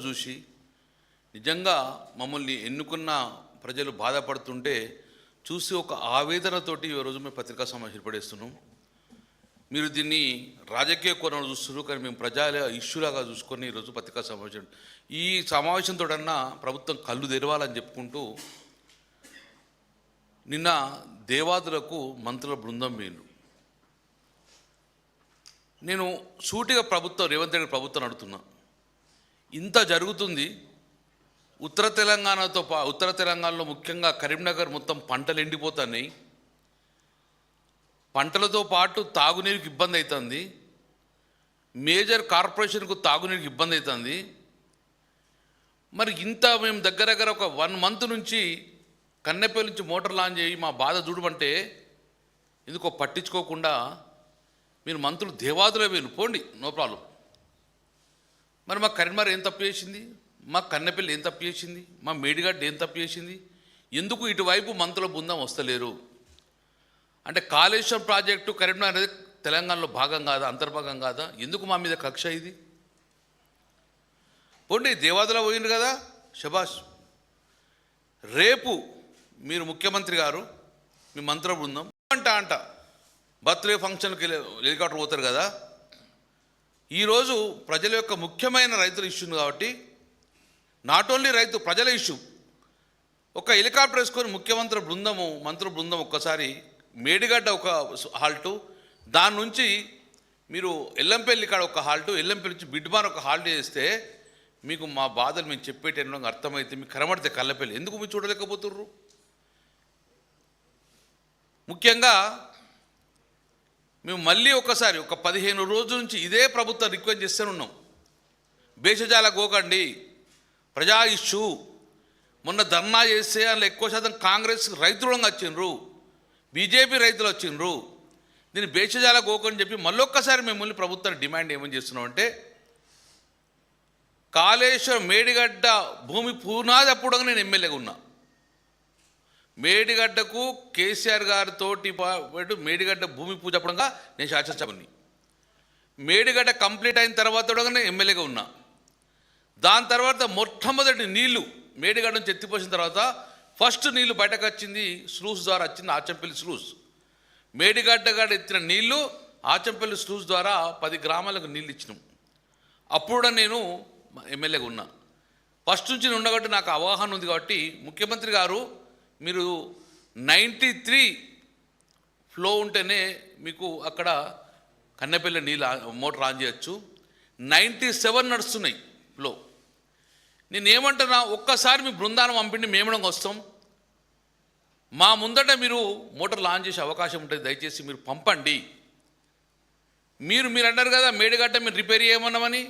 చూసి నిజంగా మమ్మల్ని ఎన్నుకున్న ప్రజలు బాధపడుతుంటే చూసి ఒక ఆవేదనతోటి ఈరోజు మేము పత్రికా సమావేశం ఏర్పడేస్తున్నాం. మీరు దీన్ని రాజకీయ కోణంలో చూస్తున్నారు, కానీ మేము ప్రజల ఇష్యూలాగా చూసుకొని ఈరోజు పత్రికా సమావేశం ఈ సమావేశంతోటన్నా ప్రభుత్వం కళ్ళు తెరవాలని చెప్పుకుంటూ నిన్న దేవాదులకు మంత్రుల బృందం వేయండు. నేను సూటిగా రేవంత్ రెడ్డి ప్రభుత్వం అడుగుతున్నా, ఇంత జరుగుతుంది, ఉత్తర తెలంగాణలో ముఖ్యంగా కరీంనగర్ మొత్తం పంటలు ఎండిపోతున్నాయి, పంటలతో పాటు తాగునీరుకి ఇబ్బంది అవుతుంది, మేజర్ కార్పొరేషన్కు తాగునీరుకి ఇబ్బంది అవుతుంది. మరి ఇంత మేము దగ్గర ఒక 1 మంత్ నుంచి కన్నెపల్లి నుంచి మోటార్ లాంచ్ చేయి మా బాధ చూడమంటే ఎందుకో పట్టించుకోకుండా మీరు మంత్రులు దేవాదులో వేరు పోండి, నో ప్రాబ్లం. మరి మా కరీంనగర్ ఏం తప్పు చేసింది, మా కన్నెపల్లి ఏం తప్పు చేసింది, మా మేడిగడ్డ ఏం తప్పు చేసింది, ఎందుకు ఇటువైపు మంత్రుల బృందం వస్తలేరు? అంటే కాళేశ్వరం ప్రాజెక్టు కరీంనగర్ అనేది తెలంగాణలో భాగం కాదా, అంతర్భాగం కాదా? ఎందుకు మా మీద కక్ష ఇది? పోండి, దేవాదులో పోయింది కదా, శబాష్. రేపు మీరు ముఖ్యమంత్రి గారు మీ మంత్రుల బృందం అంట బర్త్డే ఫంక్షన్కి హెలికాప్టర్ పోతారు కదా, ఈరోజు ప్రజల యొక్క ముఖ్యమైన రైతుల ఇష్యూని కాబట్టి నాట్ ఓన్లీ ప్రజల ఇష్యూ, ఒక హెలికాప్టర్ వేసుకొని ముఖ్యమంత్రి మంత్రుల బృందం ఒక్కసారి మేడిగడ్డ ఒక హాల్టు, దాని నుంచి మీరు ఎల్లంపల్లి కాడ ఒక హాల్టు, ఎల్లంపల్లి నుంచి బిడ్మాన్ ఒక హాల్ట్ చేస్తే మీకు మా బాధలు మేము చెప్పేటప్పుడు అర్థమైతే మీకు కనబడితే కళ్ళపల్లి ఎందుకు మీరు చూడలేకపోతుర్రు? ముఖ్యంగా మేము మళ్ళీ ఒకసారి ఒక 15 రోజుల నుంచి ఇదే ప్రభుత్వం రిక్వెస్ట్ చేస్తూనే ఉన్నాం, భేషజాల గోకండి, ప్రజా ఇష్యూ. మొన్న ధర్నా చేస్తే అందులో ఎక్కువ శాతం కాంగ్రెస్ రైతులు వచ్చిండ్రు, బీజేపీ రైతులు వచ్చిండ్రు, దీన్ని భేషజాల గోకని చెప్పి మళ్ళొక్కసారి మిమ్మల్ని ప్రభుత్వాన్ని డిమాండ్ ఏమని చేస్తున్నాం అంటే, కాళేశ్వరం మేడిగడ్డ భూమి పునాది అప్పుడు నేను ఎమ్మెల్యేగా ఉన్నా, మేడిగడ్డకు కేసీఆర్ గారితో పాటు మేడిగడ్డ భూమి పూజ అప్పుడుగా నేను శాసనసభని, మేడిగడ్డ కంప్లీట్ అయిన తర్వాత నేను ఎమ్మెల్యేగా ఉన్నా. దాని తర్వాత మొట్టమొదటి నీళ్లు మేడిగడ్డ నుంచి ఎత్తిపోసిన తర్వాత ఫస్ట్ నీళ్లు బయటకు వచ్చింది స్లూస్ ద్వారా వచ్చింది, ఆచంపల్లి స్లూస్. మేడిగడ్డ గడ్డ ఎత్తిన నీళ్లు ఆచంపల్లి స్లూస్ ద్వారా 10 గ్రామాలకు నీళ్ళు ఇచ్చినాం. అప్పుడు నేను ఎమ్మెల్యేగా ఉన్నా. ఫస్ట్ నుంచి నేను ఉండబట్టి నాకు అవగాహన ఉంది. కాబట్టి ముఖ్యమంత్రి గారు మీరు 93 ఫ్లో ఉంటేనే మీకు అక్కడ కన్నెపల్లి నీళ్ళు మోటార్ ఆన్ చేయొచ్చు, 97 నడుస్తున్నాయి ఫ్లో. నేనేమంటున్నా, ఒక్కసారి మీ బృందాన్ని పంపిండి మేమడం వస్తాం, మా ముందట మీరు మోటార్ లాంచ్ చేసే అవకాశం ఉంటుంది, దయచేసి మీరు పంపండి. మీరు అన్నారు కదా మేడిగడ్డ మీరు రిపేర్ చేయమన్నామని,